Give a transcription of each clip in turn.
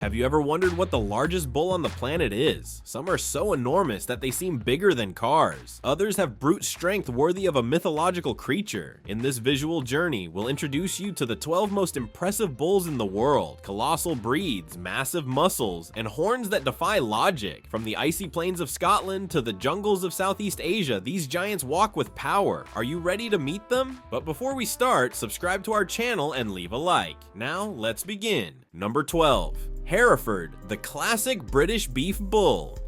Have you ever wondered what the largest bull on the planet is? Some are so enormous that they seem bigger than cars. Others have brute strength worthy of a mythological creature. In this visual journey, we'll introduce you to the 12 most impressive bulls in the world, colossal breeds, massive muscles, and horns that defy logic. From the icy plains of Scotland to the jungles of Southeast Asia, these giants walk with power. Are you ready to meet them? But before we start, subscribe to our channel and leave a like. Now, let's begin. Number 12. Hereford, the classic British beef bull.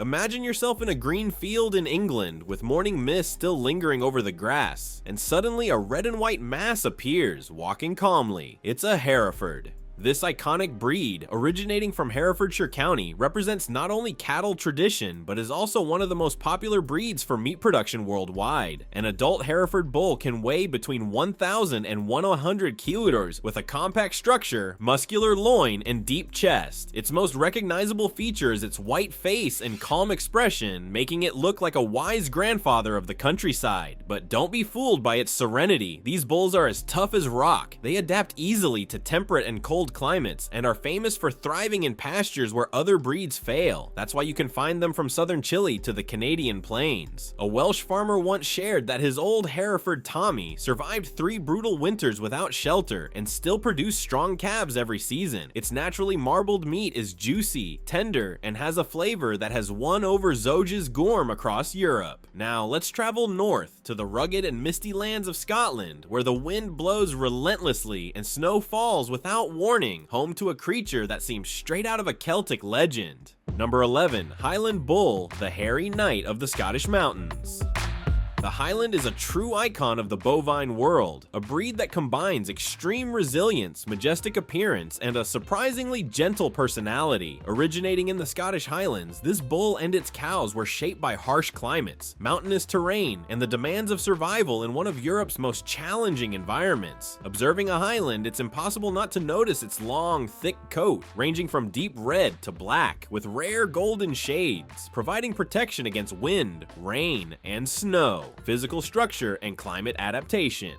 Imagine yourself in a green field in England with morning mist still lingering over the grass, and suddenly a red and white mass appears, walking calmly. It's a Hereford. This iconic breed, originating from Herefordshire County, represents not only cattle tradition, but is also one of the most popular breeds for meat production worldwide. An adult Hereford bull can weigh between 1,000 and 100 kilograms with a compact structure, muscular loin, and deep chest. Its most recognizable feature is its white face and calm expression, making it look like a wise grandfather of the countryside. But don't be fooled by its serenity. These bulls are as tough as rock. They adapt easily to temperate and cold climates and are famous for thriving in pastures where other breeds fail. That's why you can find them from southern Chile to the Canadian plains. A Welsh farmer once shared that his old Hereford Tommy survived 3 brutal winters without shelter and still produced strong calves every season. Its naturally marbled meat is juicy, tender, and has a flavor that has won over Zoge's Gourm across Europe. Now let's travel north to the rugged and misty lands of Scotland, where the wind blows relentlessly and snow falls without warning, home to a creature that seems straight out of a Celtic legend. Number 11. Highland Bull, the hairy knight of the Scottish mountains. The Highland is a true icon of the bovine world, a breed that combines extreme resilience, majestic appearance, and a surprisingly gentle personality. Originating in the Scottish Highlands, this bull and its cows were shaped by harsh climates, mountainous terrain, and the demands of survival in one of Europe's most challenging environments. Observing a Highland, it's impossible not to notice its long, thick coat, ranging from deep red to black, with rare golden shades, providing protection against wind, rain, and snow, physical structure, and climate adaptation.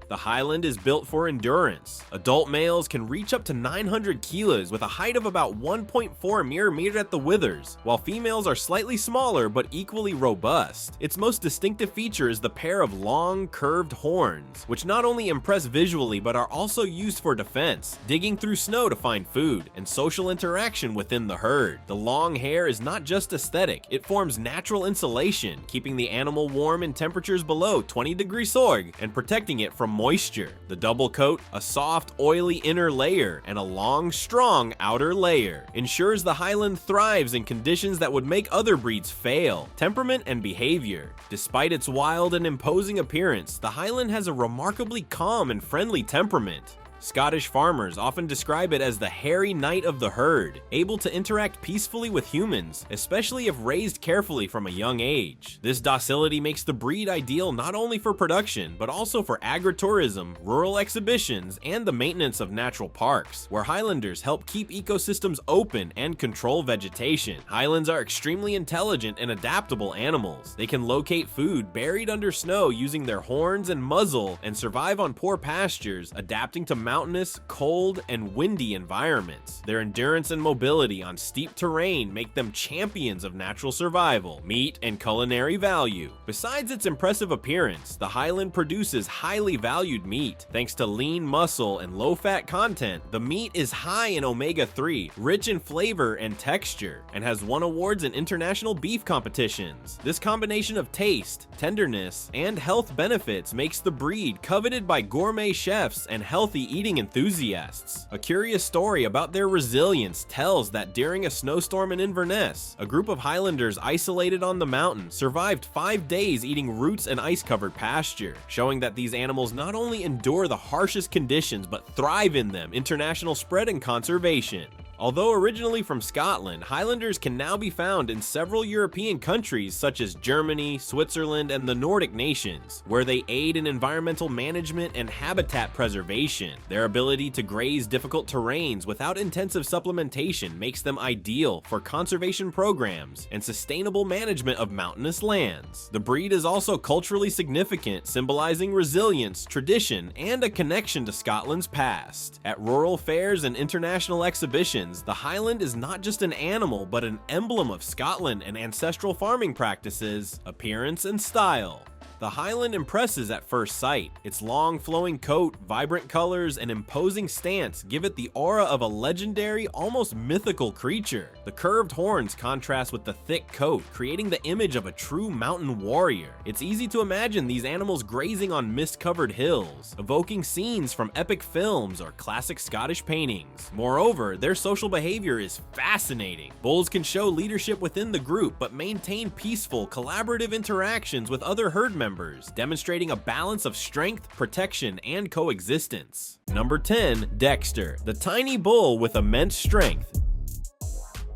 The Highland is built for endurance. Adult males can reach up to 900 kilos with a height of about 1.4 millimeters at the withers, while females are slightly smaller but equally robust. Its most distinctive feature is the pair of long, curved horns, which not only impress visually but are also used for defense, digging through snow to find food, and social interaction within the herd. The long hair is not just aesthetic, it forms natural insulation, keeping the animal warm in temperatures below 20 degrees Celsius and protecting it from moisture. The double coat, a soft, oily inner layer, and a long, strong outer layer, ensures the Highland thrives in conditions that would make other breeds fail. Temperament and behavior. Despite its wild and imposing appearance, the Highland has a remarkably calm and friendly temperament. Scottish farmers often describe it as the hairy knight of the herd, able to interact peacefully with humans, especially if raised carefully from a young age. This docility makes the breed ideal not only for production, but also for agritourism, rural exhibitions, and the maintenance of natural parks, where Highlanders help keep ecosystems open and control vegetation. Highlands are extremely intelligent and adaptable animals. They can locate food buried under snow using their horns and muzzle and survive on poor pastures, adapting to mountainous, cold, and windy environments. Their endurance and mobility on steep terrain make them champions of natural survival, meat, and culinary value. Besides its impressive appearance, the Highland produces highly valued meat. Thanks to lean muscle and low-fat content, the meat is high in omega-3, rich in flavor and texture, and has won awards in international beef competitions. This combination of taste, tenderness, and health benefits makes the breed coveted by gourmet chefs and healthy eating enthusiasts. A curious story about their resilience tells that during a snowstorm in Inverness, a group of Highlanders isolated on the mountain survived 5 days eating roots and ice-covered pasture, showing that these animals not only endure the harshest conditions but thrive in them. International spread and conservation. Although originally from Scotland, Highlanders can now be found in several European countries such as Germany, Switzerland, and the Nordic nations, where they aid in environmental management and habitat preservation. Their ability to graze difficult terrains without intensive supplementation makes them ideal for conservation programs and sustainable management of mountainous lands. The breed is also culturally significant, symbolizing resilience, tradition, and a connection to Scotland's past. At rural fairs and international exhibitions, Americans, the Highland is not just an animal but an emblem of Scotland and ancestral farming practices, appearance, and style. The Highland impresses at first sight. Its long flowing coat, vibrant colors, and imposing stance give it the aura of a legendary, almost mythical creature. The curved horns contrast with the thick coat, creating the image of a true mountain warrior. It's easy to imagine these animals grazing on mist-covered hills, evoking scenes from epic films or classic Scottish paintings. Moreover, their social behavior is fascinating. Bulls can show leadership within the group, but maintain peaceful, collaborative interactions with other herd members, demonstrating a balance of strength, protection, and coexistence. Number 10. Dexter, the tiny bull with immense strength.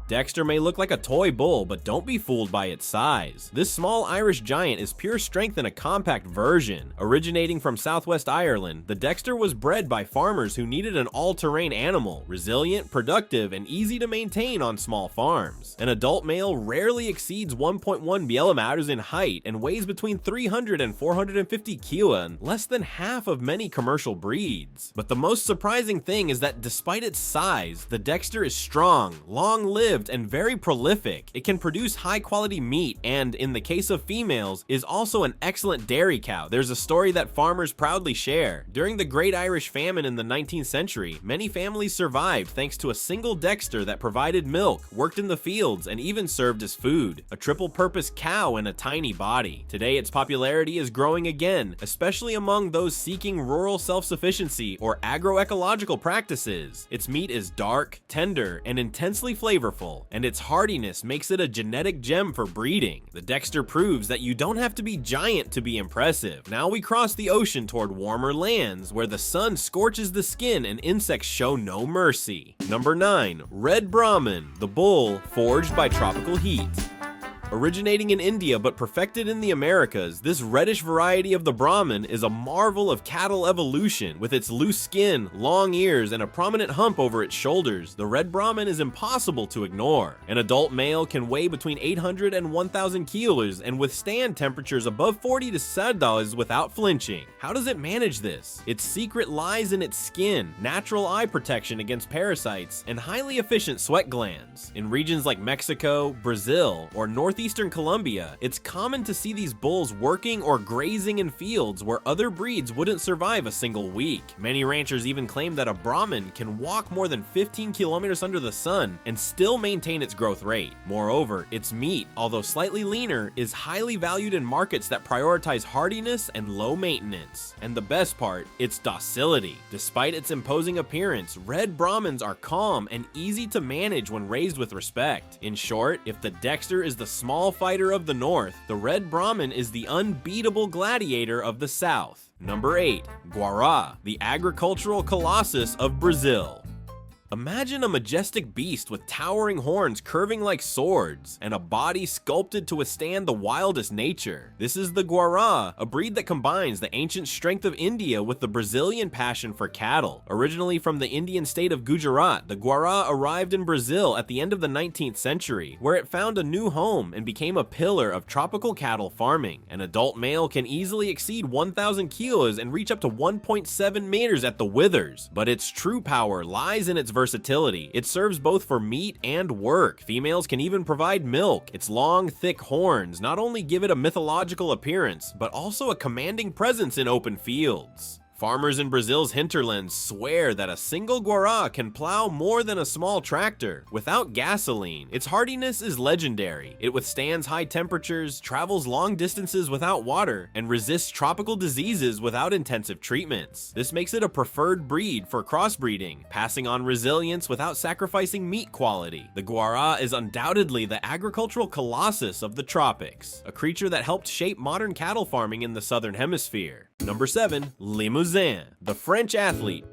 Dexter may look like a toy bull, but don't be fooled by its size. This small Irish giant is pure strength in a compact version. Originating from southwest Ireland, the Dexter was bred by farmers who needed an all-terrain animal, resilient, productive, and easy to maintain on small farms. An adult male rarely exceeds 1.1 millimeters in height and weighs between 300 and 450 kilo, less than half of many commercial breeds. But the most surprising thing is that despite its size, the Dexter is strong, long-lived, and very prolific. It can produce high-quality meat and, in the case of females, is also an excellent dairy cow. There's a story that farmers proudly share. During the Great Irish Famine in the 19th century, many families survived thanks to a single Dexter that provided milk, worked in the fields, and even served as food. A triple-purpose cow in a tiny body. Today, its popularity is growing again, especially among those seeking rural self-sufficiency or agroecological practices. Its meat is dark, tender, and intensely flavorful, and its hardiness makes it a genetic gem for breeding. The Dexter proves that you don't have to be giant to be impressive. Now we cross the ocean toward warmer lands, where the sun scorches the skin and insects show no mercy. Number 9. Red Brahman, the bull forged by tropical heat. Originating in India but perfected in the Americas, this reddish variety of the Brahman is a marvel of cattle evolution. With its loose skin, long ears, and a prominent hump over its shoulders, the red Brahman is impossible to ignore. An adult male can weigh between 800 and 1,000 kilos and withstand temperatures above 40 to $7 without flinching. How does it manage this? Its secret lies in its skin, natural eye protection against parasites, and highly efficient sweat glands. In regions like Mexico, Brazil, or northeastern Colombia, it's common to see these bulls working or grazing in fields where other breeds wouldn't survive a single week. Many ranchers even claim that a Brahman can walk more than 15 kilometers under the sun and still maintain its growth rate. Moreover, its meat, although slightly leaner, is highly valued in markets that prioritize hardiness and low maintenance. And the best part, its docility. Despite its imposing appearance, red Brahmans are calm and easy to manage when raised with respect. In short, if the Dexter is the small fighter of the north, the red Brahman is the unbeatable gladiator of the south. Number 8. Guará, the agricultural colossus of Brazil. Imagine a majestic beast with towering horns curving like swords, and a body sculpted to withstand the wildest nature. This is the Guará, a breed that combines the ancient strength of India with the Brazilian passion for cattle. Originally from the Indian state of Gujarat, the Guará arrived in Brazil at the end of the 19th century, where it found a new home and became a pillar of tropical cattle farming. An adult male can easily exceed 1,000 kilos and reach up to 1.7 meters at the withers, but its true power lies in its versatility. It serves both for meat and work. Females can even provide milk. Its long, thick horns not only give it a mythological appearance, but also a commanding presence in open fields. Farmers in Brazil's hinterlands swear that a single Guará can plow more than a small tractor without gasoline. Its hardiness is legendary. It withstands high temperatures, travels long distances without water, and resists tropical diseases without intensive treatments. This makes it a preferred breed for crossbreeding, passing on resilience without sacrificing meat quality. The Guará is undoubtedly the agricultural colossus of the tropics, a creature that helped shape modern cattle farming in the southern hemisphere. Number 7. Limousin, the French athlete.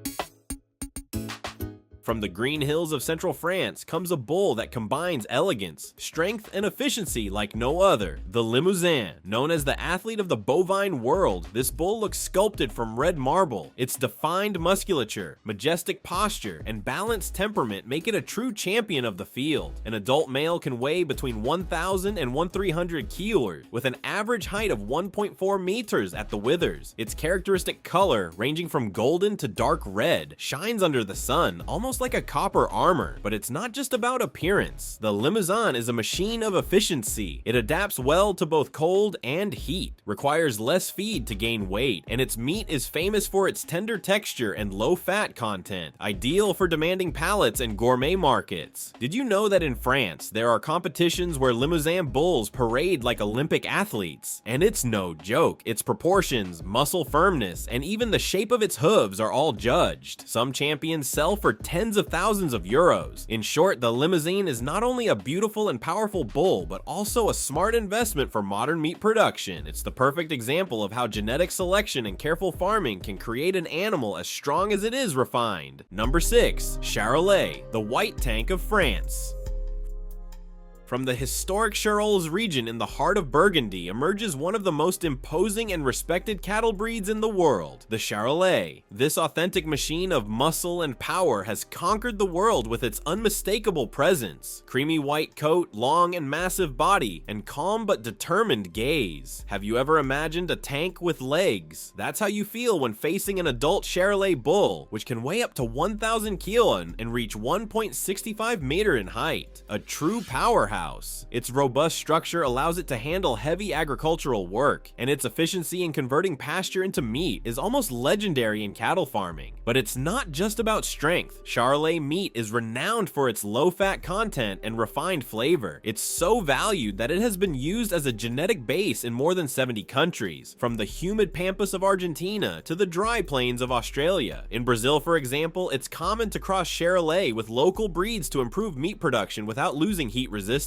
From the green hills of central France comes a bull that combines elegance, strength, and efficiency like no other. The Limousin, known as the athlete of the bovine world, this bull looks sculpted from red marble. Its defined musculature, majestic posture, and balanced temperament make it a true champion of the field. An adult male can weigh between 1,000 and 1,300 kilos, with an average height of 1.4 meters at the withers. Its characteristic color, ranging from golden to dark red, shines under the sun, almost almost like a copper armor. But it's not just about appearance. The Limousin is a machine of efficiency. It adapts well to both cold and heat, requires less feed to gain weight, and its meat is famous for its tender texture and low fat content, ideal for demanding palates and gourmet markets. Did you know that in France, there are competitions where Limousin bulls parade like Olympic athletes? And it's no joke. Its proportions, muscle firmness, and even the shape of its hooves are all judged. Some champions sell for tens of thousands of euros. In short, the Limousin is not only a beautiful and powerful bull, but also a smart investment for modern meat production. It's the perfect example of how genetic selection and careful farming can create an animal as strong as it is refined. Number 6. Charolais, the white tank of France. From the historic Charolais region in the heart of Burgundy emerges one of the most imposing and respected cattle breeds in the world, the Charolais. This authentic machine of muscle and power has conquered the world with its unmistakable presence. Creamy white coat, long and massive body, and calm but determined gaze. Have you ever imagined a tank with legs? That's how you feel when facing an adult Charolais bull, which can weigh up to 1,000 kg and reach 1.65 meters in height. A true powerhouse. Its robust structure allows it to handle heavy agricultural work, and its efficiency in converting pasture into meat is almost legendary in cattle farming. But it's not just about strength. Charolais meat is renowned for its low-fat content and refined flavor. It's so valued that it has been used as a genetic base in more than 70 countries, from the humid pampas of Argentina to the dry plains of Australia. In Brazil, for example, it's common to cross Charolais with local breeds to improve meat production without losing heat resistance.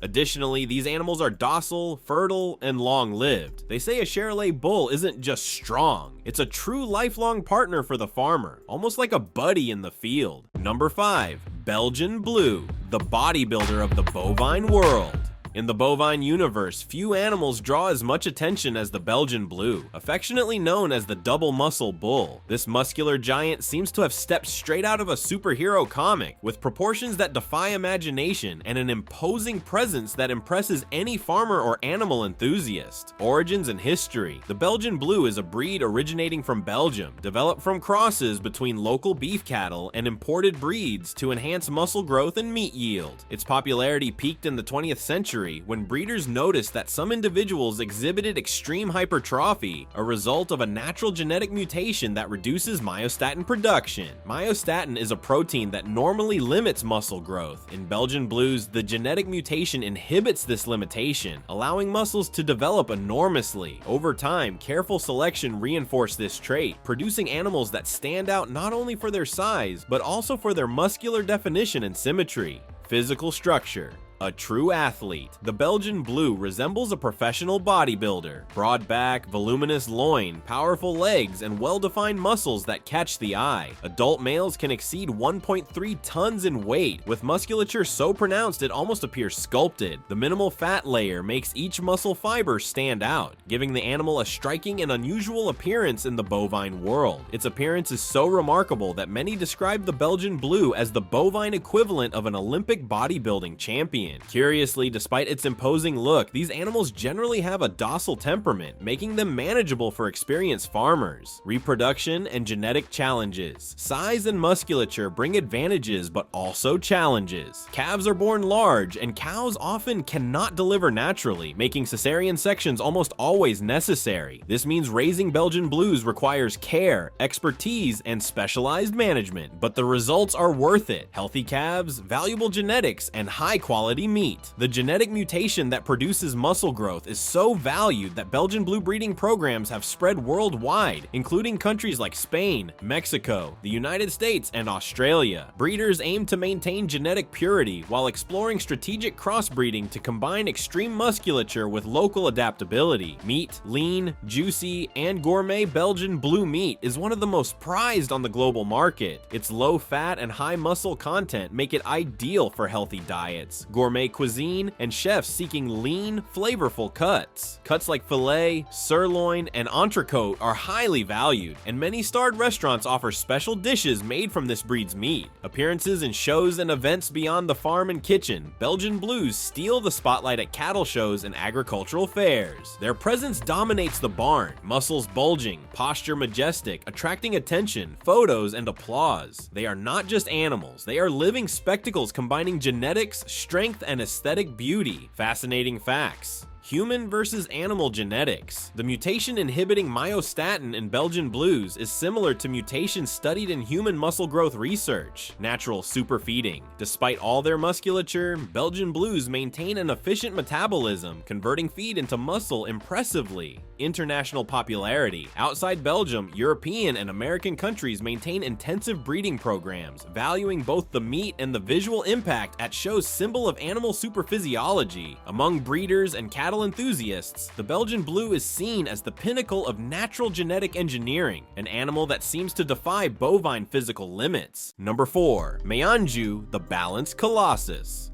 Additionally, these animals are docile, fertile, and long-lived. They say a Charolais bull isn't just strong, it's a true lifelong partner for the farmer, almost like a buddy in the field. Number 5. Belgian Blue, the bodybuilder of the bovine world. In the bovine universe, few animals draw as much attention as the Belgian Blue, affectionately known as the double muscle bull. This muscular giant seems to have stepped straight out of a superhero comic, with proportions that defy imagination and an imposing presence that impresses any farmer or animal enthusiast. Origins and history. The Belgian Blue is a breed originating from Belgium, developed from crosses between local beef cattle and imported breeds to enhance muscle growth and meat yield. Its popularity peaked in the 20th century when breeders noticed that some individuals exhibited extreme hypertrophy, a result of a natural genetic mutation that reduces myostatin production. Myostatin is a protein that normally limits muscle growth. In Belgian Blues, the genetic mutation inhibits this limitation, allowing muscles to develop enormously. Over time, careful selection reinforced this trait, producing animals that stand out not only for their size, but also for their muscular definition and symmetry. Physical structure. A true athlete, the Belgian Blue resembles a professional bodybuilder. Broad back, voluminous loin, powerful legs, and well-defined muscles that catch the eye. Adult males can exceed 1.3 tons in weight, with musculature so pronounced it almost appears sculpted. The minimal fat layer makes each muscle fiber stand out, giving the animal a striking and unusual appearance in the bovine world. Its appearance is so remarkable that many describe the Belgian Blue as the bovine equivalent of an Olympic bodybuilding champion. Curiously, despite its imposing look, these animals generally have a docile temperament, making them manageable for experienced farmers. Reproduction and genetic challenges. Size and musculature bring advantages but also challenges. Calves are born large, and cows often cannot deliver naturally, making cesarean sections almost always necessary. This means raising Belgian Blues requires care, expertise, and specialized management, but the results are worth it. Healthy calves, valuable genetics, and high-quality meat. The genetic mutation that produces muscle growth is so valued that Belgian Blue breeding programs have spread worldwide, including countries like Spain, Mexico, the United States, and Australia. Breeders aim to maintain genetic purity while exploring strategic crossbreeding to combine extreme musculature with local adaptability. Meat, lean, juicy, and gourmet Belgian Blue meat is one of the most prized on the global market. Its low fat and high muscle content make it ideal for healthy diets. gourmet cuisine, and chefs seeking lean, flavorful cuts. Cuts like filet, sirloin, and entrecote are highly valued, and many starred restaurants offer special dishes made from this breed's meat. Appearances in shows and events beyond the farm and kitchen, Belgian Blues steal the spotlight at cattle shows and agricultural fairs. Their presence dominates the barn, muscles bulging, posture majestic, attracting attention, photos, and applause. They are not just animals, they are living spectacles combining genetics, strength, and aesthetic beauty. Fascinating facts. Human versus animal genetics. The mutation inhibiting myostatin in Belgian Blues is similar to mutations studied in human muscle growth research. Natural superfeeding. Despite all their musculature, Belgian Blues maintain an efficient metabolism, converting feed into muscle impressively. International popularity. Outside Belgium, European and American countries maintain intensive breeding programs, valuing both the meat and the visual impact at shows symbol of animal superphysiology. Among breeders and cattle enthusiasts, the Belgian Blue is seen as the pinnacle of natural genetic engineering, an animal that seems to defy bovine physical limits. Number 4. Maine-Anjou, the balanced colossus.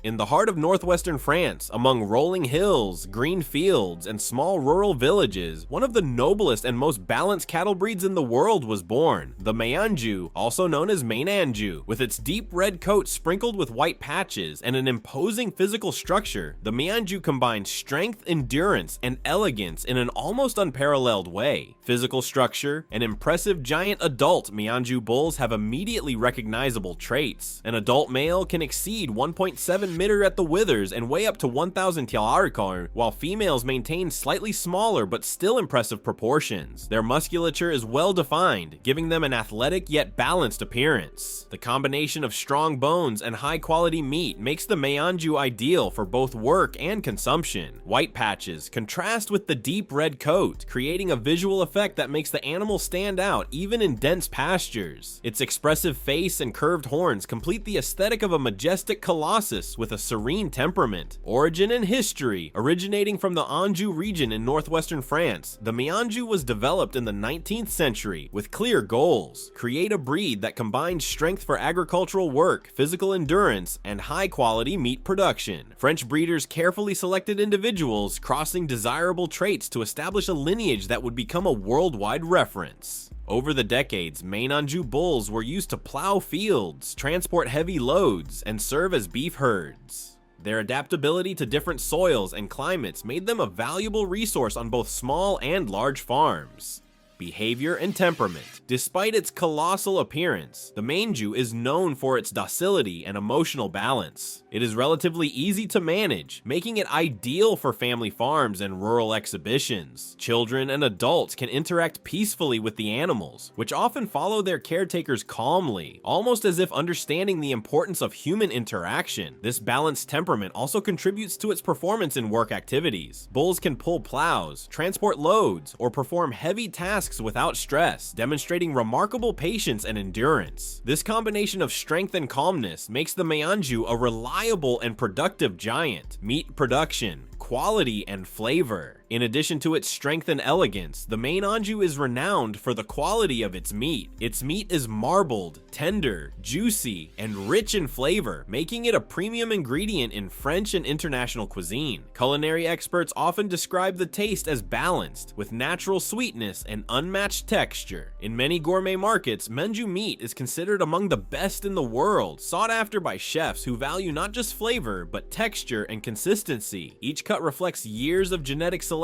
In the heart of northwestern France, among rolling hills, green fields, and small rural villages, one of the noblest and most balanced cattle breeds in the world was born, the Maine-Anjou, also known as Maine-Anjou. With its deep red coat sprinkled with white patches and an imposing physical structure, the Maine-Anjou combines strength, endurance, and elegance in an almost unparalleled way. Physical structure. An impressive giant adult Maine-Anjou bulls have immediately recognizable traits. An adult male can exceed 1.7 meter at the withers and weigh up to 1,000 kg, while females maintain slightly smaller but still impressive proportions. Their musculature is well defined, giving them an athletic yet balanced appearance. The combination of strong bones and high quality meat makes the Maine-Anjou ideal for both work and consumption. White patches contrast with the deep red coat, creating a visual effect that makes the animal stand out even in dense pastures. Its expressive face and curved horns complete the aesthetic of a majestic colossus with a serene temperament. Origin and history. Originating from the Anjou region in northwestern France, the Maine-Anjou was developed in the 19th century with clear goals. Create a breed that combines strength for agricultural work, physical endurance, and high-quality meat production. French breeders carefully selected individuals, crossing desirable traits to establish a lineage that would become a worldwide reference. Over the decades, Maine-Anjou bulls were used to plow fields, transport heavy loads, and serve as beef herds. Their adaptability to different soils and climates made them a valuable resource on both small and large farms. Behavior and temperament. Despite its colossal appearance, the Maine-Anjou is known for its docility and emotional balance. It is relatively easy to manage, making it ideal for family farms and rural exhibitions. Children and adults can interact peacefully with the animals, which often follow their caretakers calmly, almost as if understanding the importance of human interaction. This balanced temperament also contributes to its performance in work activities. Bulls can pull plows, transport loads, or perform heavy tasks without stress, demonstrating remarkable patience and endurance. This combination of strength and calmness makes the Maine-Anjou a reliable and productive giant. Meat production, quality, and flavor. In addition to its strength and elegance, the Maine-Anjou is renowned for the quality of its meat. Its meat is marbled, tender, juicy, and rich in flavor, making it a premium ingredient in French and international cuisine. Culinary experts often describe the taste as balanced, with natural sweetness and unmatched texture. In many gourmet markets, Maine-Anjou meat is considered among the best in the world, sought after by chefs who value not just flavor, but texture and consistency. Each cut reflects years of genetic selection,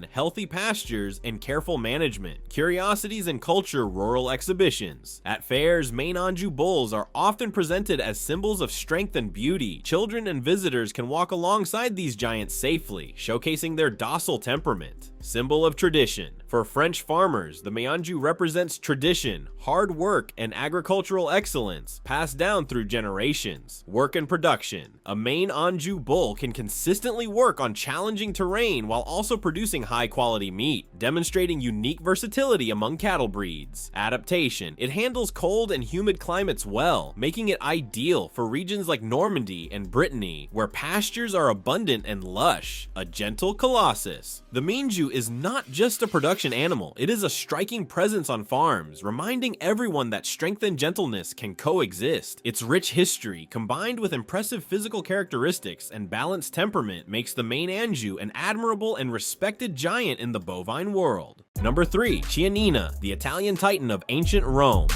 healthy pastures, and careful management. Curiosities and culture rural exhibitions. At fairs, Maine-Anjou bulls are often presented as symbols of strength and beauty. Children and visitors can walk alongside these giants safely, showcasing their docile temperament. Symbol of tradition. For French farmers, the Maine-Anjou represents tradition, hard work, and agricultural excellence passed down through generations. Work and production. A Maine-Anjou bull can consistently work on challenging terrain while also producing high-quality meat, demonstrating unique versatility among cattle breeds. Adaptation. It handles cold and humid climates well, making it ideal for regions like Normandy and Brittany, where pastures are abundant and lush. A gentle colossus. The Maine-Anjou is not just a production production animal, it is a striking presence on farms, reminding everyone that strength and gentleness can coexist. Its rich history, combined with impressive physical characteristics and balanced temperament, makes the Maine-Anjou an admirable and respected giant in the bovine world. Number 3. Chianina, the Italian titan of ancient Rome.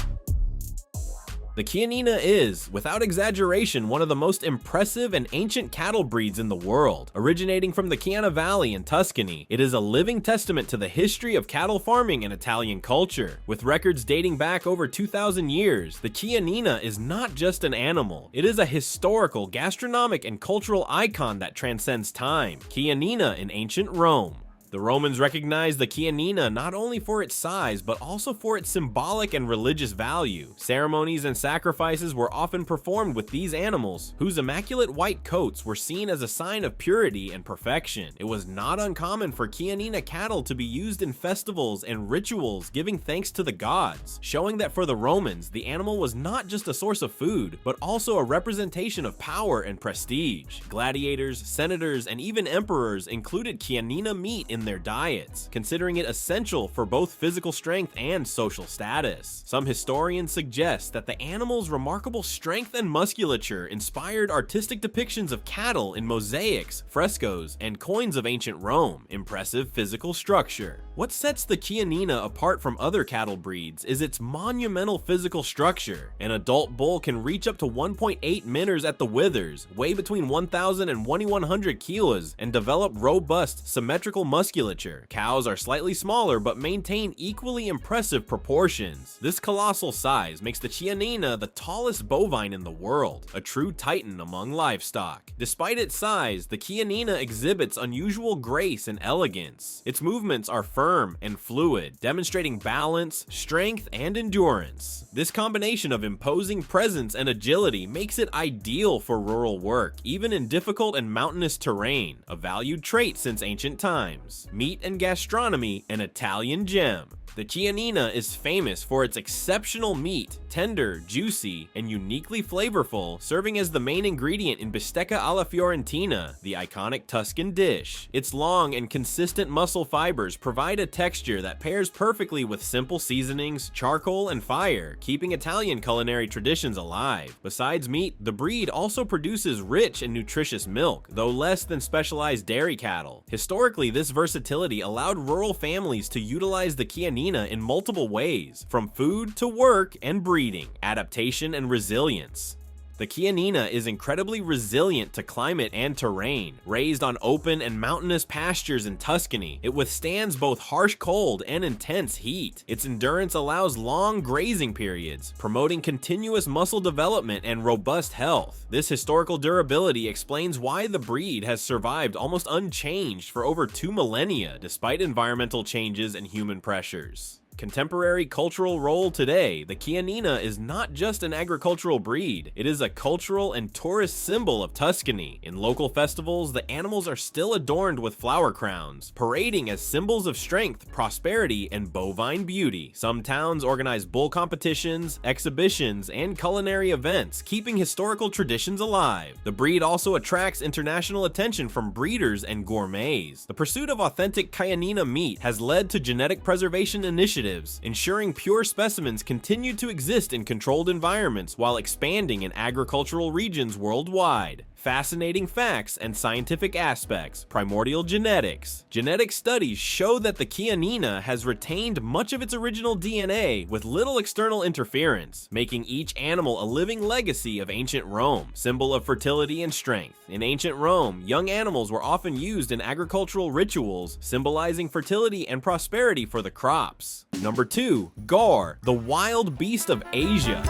The Chianina is, without exaggeration, one of the most impressive and ancient cattle breeds in the world. Originating from the Chianina Valley in Tuscany, it is a living testament to the history of cattle farming in Italian culture. With records dating back over 2,000 years, the Chianina is not just an animal. It is a historical, gastronomic, and cultural icon that transcends time. Chianina in ancient Rome. The Romans recognized the Chianina not only for its size, but also for its symbolic and religious value. Ceremonies and sacrifices were often performed with these animals, whose immaculate white coats were seen as a sign of purity and perfection. It was not uncommon for Chianina cattle to be used in festivals and rituals, giving thanks to the gods, showing that for the Romans, the animal was not just a source of food, but also a representation of power and prestige. Gladiators, senators, and even emperors included Chianina meat in their diets, considering it essential for both physical strength and social status. Some historians suggest that the animal's remarkable strength and musculature inspired artistic depictions of cattle in mosaics, frescoes, and coins of ancient Rome. Impressive physical structure. What sets the Chianina apart from other cattle breeds is its monumental physical structure. An adult bull can reach up to 1.8 meters at the withers, weigh between 1,000 and 2,100 kilos, and develop robust, symmetrical musculature. Cows are slightly smaller but maintain equally impressive proportions. This colossal size makes the Chianina the tallest bovine in the world, a true titan among livestock. Despite its size, the Chianina exhibits unusual grace and elegance. Its movements are firm and fluid, demonstrating balance, strength, and endurance. This combination of imposing presence and agility makes it ideal for rural work, even in difficult and mountainous terrain, a valued trait since ancient times. Meat and gastronomy, an Italian gem. The Chianina is famous for its exceptional meat, tender, juicy, and uniquely flavorful, serving as the main ingredient in bistecca alla fiorentina, the iconic Tuscan dish. Its long and consistent muscle fibers provide a texture that pairs perfectly with simple seasonings, charcoal, and fire, keeping Italian culinary traditions alive. Besides meat, the breed also produces rich and nutritious milk, though less than specialized dairy cattle. Historically, this versatility allowed rural families to utilize the Chianina in multiple ways, from food to work and breeding, adaptation and resilience. The Chianina is incredibly resilient to climate and terrain. Raised on open and mountainous pastures in Tuscany, it withstands both harsh cold and intense heat. Its endurance allows long grazing periods, promoting continuous muscle development and robust health. This historical durability explains why the breed has survived almost unchanged for over 2 millennia, despite environmental changes and human pressures. Contemporary cultural role today, the Chianina is not just an agricultural breed, it is a cultural and tourist symbol of Tuscany. In local festivals, the animals are still adorned with flower crowns, parading as symbols of strength, prosperity, and bovine beauty. Some towns organize bull competitions, exhibitions, and culinary events, keeping historical traditions alive. The breed also attracts international attention from breeders and gourmets. The pursuit of authentic Chianina meat has led to genetic preservation initiatives, ensuring pure specimens continue to exist in controlled environments while expanding in agricultural regions worldwide. Fascinating facts and scientific aspects. Primordial genetics. Genetic studies show that the Chianina has retained much of its original DNA with little external interference, making each animal a living legacy of ancient Rome, symbol of fertility and strength. In ancient Rome, young animals were often used in agricultural rituals, symbolizing fertility and prosperity for the crops. Number 2. Gaur, the wild beast of Asia.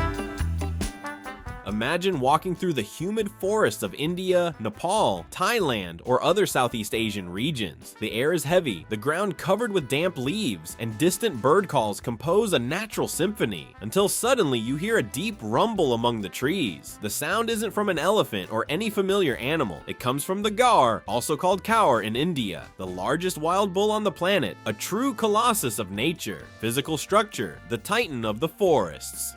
Imagine walking through the humid forests of India, Nepal, Thailand, or other Southeast Asian regions. The air is heavy, the ground covered with damp leaves, and distant bird calls compose a natural symphony, until suddenly you hear a deep rumble among the trees. The sound isn't from an elephant or any familiar animal. It comes from the Gaur, also called Gaur in India, the largest wild bull on the planet, a true colossus of nature. Physical structure, the titan of the forests.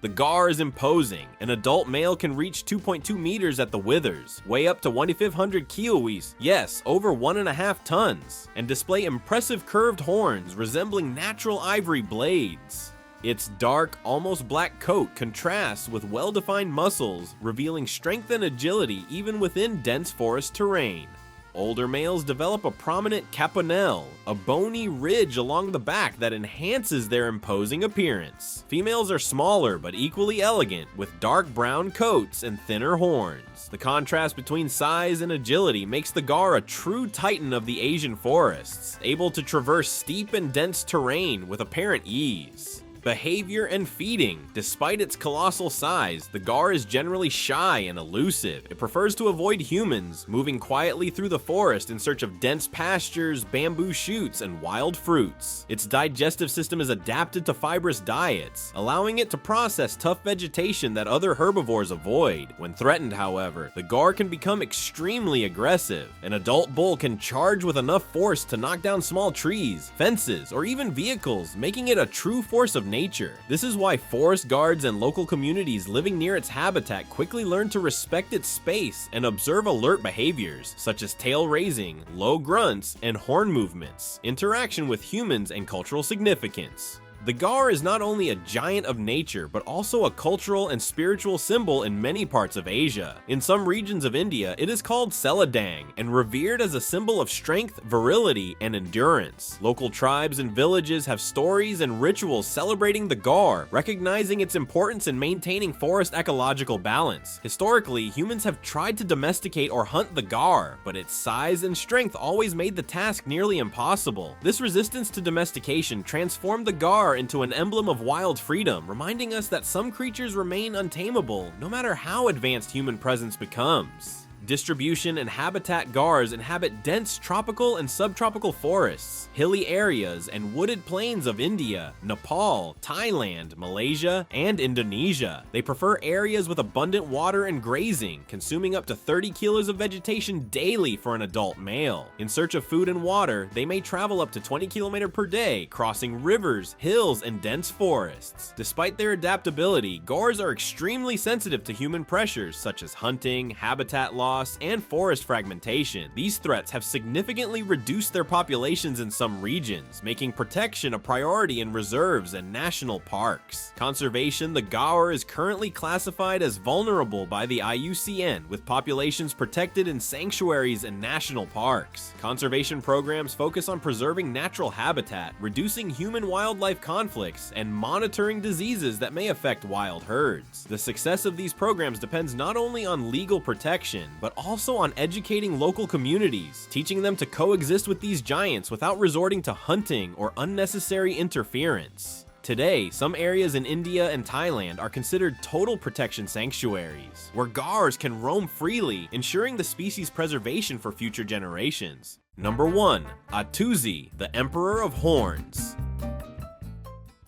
The Gaur is imposing. An adult male can reach 2.2 meters at the withers, weigh up to 2,500 kilowis, yes, over 1.5 tons, and display impressive curved horns resembling natural ivory blades. Its dark, almost black coat contrasts with well-defined muscles, revealing strength and agility even within dense forest terrain. Older males develop a prominent caponelle, a bony ridge along the back that enhances their imposing appearance. Females are smaller but equally elegant, with dark brown coats and thinner horns. The contrast between size and agility makes the Gaur a true titan of the Asian forests, able to traverse steep and dense terrain with apparent ease. Behavior and feeding. Despite its colossal size, the Gaur is generally shy and elusive. It prefers to avoid humans, moving quietly through the forest in search of dense pastures, bamboo shoots, and wild fruits. Its digestive system is adapted to fibrous diets, allowing it to process tough vegetation that other herbivores avoid. When threatened, however, the Gaur can become extremely aggressive. An adult bull can charge with enough force to knock down small trees, fences, or even vehicles, making it a true force of nature. This is why forest guards and local communities living near its habitat quickly learn to respect its space and observe alert behaviors, such as tail raising, low grunts, and horn movements, interaction with humans, and cultural significance. The Gaur is not only a giant of nature, but also a cultural and spiritual symbol in many parts of Asia. In some regions of India, it is called Seladang and revered as a symbol of strength, virility, and endurance. Local tribes and villages have stories and rituals celebrating the Gaur, recognizing its importance in maintaining forest ecological balance. Historically, humans have tried to domesticate or hunt the Gaur, but its size and strength always made the task nearly impossible. This resistance to domestication transformed the Gaur into an emblem of wild freedom, reminding us that some creatures remain untamable no matter how advanced human presence becomes. Distribution and habitat. Gaurs inhabit dense tropical and subtropical forests, hilly areas, and wooded plains of India, Nepal, Thailand, Malaysia, and Indonesia. They prefer areas with abundant water and grazing, consuming up to 30 kilos of vegetation daily for an adult male. In search of food and water, they may travel up to 20 km per day, crossing rivers, hills, and dense forests. Despite their adaptability, Gaurs are extremely sensitive to human pressures such as hunting, habitat loss, and forest fragmentation. These threats have significantly reduced their populations in some regions, making protection a priority in reserves and national parks. Conservation. The Gaur is currently classified as vulnerable by the IUCN, with populations protected in sanctuaries and national parks. Conservation programs focus on preserving natural habitat, reducing human-wildlife conflicts, and monitoring diseases that may affect wild herds. The success of these programs depends not only on legal protection, but also on educating local communities, teaching them to coexist with these giants without resorting to hunting or unnecessary interference. Today, some areas in India and Thailand are considered total protection sanctuaries, where Gaurs can roam freely, ensuring the species' preservation for future generations. Number 1. Watusi, the Emperor of Horns.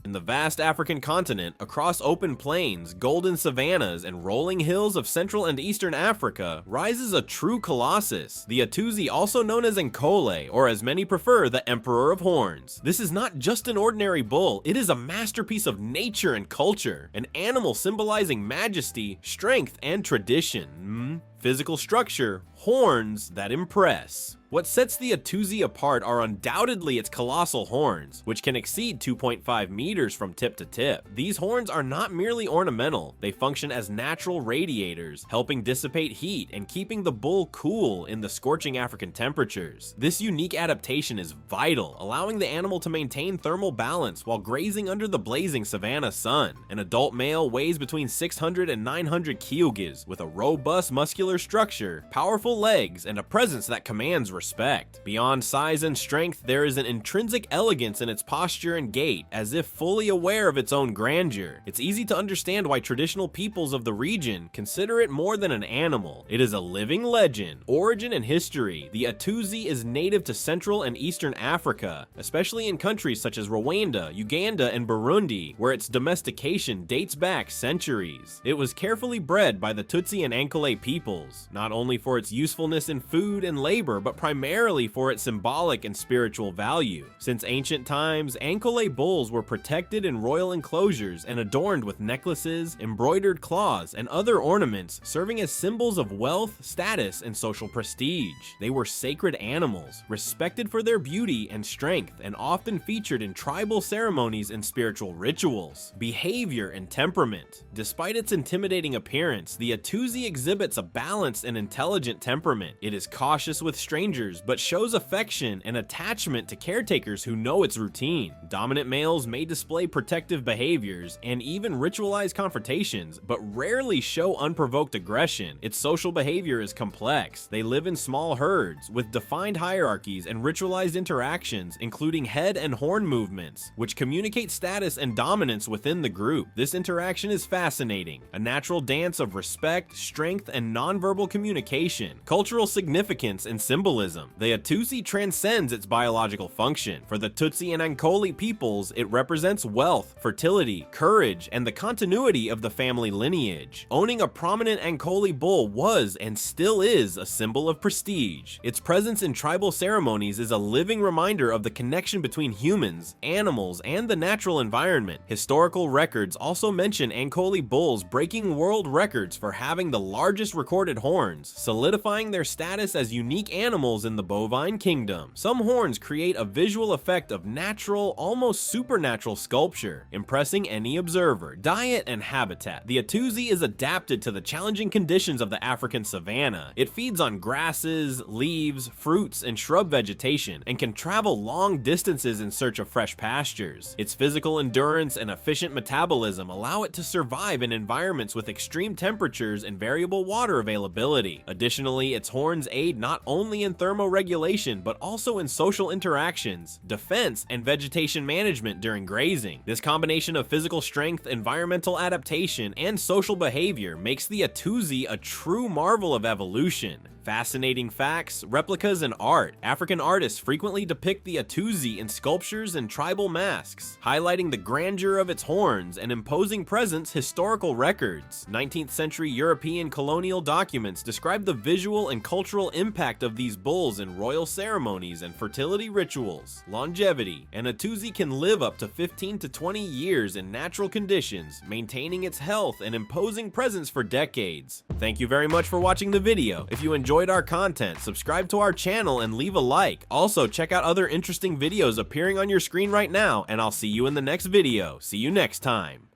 In the vast African continent, across open plains, golden savannas, and rolling hills of Central and Eastern Africa, rises a true colossus, the Watusi, also known as Ankole, or as many prefer, the Emperor of Horns. This is not just an ordinary bull, it is a masterpiece of nature and culture, an animal symbolizing majesty, strength, and tradition. Physical structure, horns that impress. What sets the Watusi apart are undoubtedly its colossal horns, which can exceed 2.5 meters from tip to tip. These horns are not merely ornamental, they function as natural radiators, helping dissipate heat and keeping the bull cool in the scorching African temperatures. This unique adaptation is vital, allowing the animal to maintain thermal balance while grazing under the blazing savanna sun. An adult male weighs between 600 and 900 kilograms, with a robust muscular structure, powerful legs, and a presence that commands respect. Beyond size and strength, there is an intrinsic elegance in its posture and gait, as if fully aware of its own grandeur. It's easy to understand why traditional peoples of the region consider it more than an animal. It is a living legend. Origin and history. The Watusi is native to Central and Eastern Africa, especially in countries such as Rwanda, Uganda, and Burundi, where its domestication dates back centuries. It was carefully bred by the Tutsi and Ankole people, peoples, not only for its usefulness in food and labor, but primarily for its symbolic and spiritual value. Since ancient times, Ankole bulls were protected in royal enclosures and adorned with necklaces, embroidered claws, and other ornaments, serving as symbols of wealth, status, and social prestige. They were sacred animals, respected for their beauty and strength, and often featured in tribal ceremonies and spiritual rituals. Behavior and temperament. Despite its intimidating appearance, the Watusi exhibits a balanced and intelligent temperament. It is cautious with strangers, but shows affection and attachment to caretakers who know its routine. Dominant males may display protective behaviors and even ritualize confrontations, but rarely show unprovoked aggression. Its social behavior is complex. They live in small herds, with defined hierarchies and ritualized interactions, including head and horn movements, which communicate status and dominance within the group. This interaction is fascinating, a natural dance of respect, strength, and nonverbal communication, cultural significance, and symbolism. The Watusi transcends its biological function. For the Tutsi and Ankole peoples, it represents wealth, fertility, courage, and the continuity of the family lineage. Owning a prominent Ankole bull was and still is a symbol of prestige. Its presence in tribal ceremonies is a living reminder of the connection between humans, animals, and the natural environment. Historical records also mention Ankole bulls breaking world records for having the largest recorded horns, solidifying their status as unique animals in the bovine kingdom. Some horns create a visual effect of natural, almost supernatural sculpture, impressing any observer. Diet and habitat. The Watusi is adapted to the challenging conditions of the African savanna. It feeds on grasses, leaves, fruits, and shrub vegetation, and can travel long distances in search of fresh pastures. Its physical endurance and efficient metabolism allow it to survive in environments with extreme temperatures and variable water availability. Additionally, its horns aid not only in thermoregulation, but also in social interactions, defense, and vegetation management during grazing. This combination of physical strength, environmental adaptation, and social behavior makes the Watusi a true marvel of evolution. Fascinating facts, replicas, and art. African artists frequently depict the Watusi in sculptures and tribal masks, highlighting the grandeur of its horns and imposing presence. Historical records. 19th century European colonial documents describe the visual and cultural impact of these bulls in royal ceremonies and fertility rituals. Longevity. An Watusi can live up to 15 to 20 years in natural conditions, maintaining its health and imposing presence for decades. Thank you very much for watching the video. If you enjoyed our content, subscribe to our channel and leave a like. Also, check out other interesting videos appearing on your screen right now, and I'll see you in the next video. See you next time.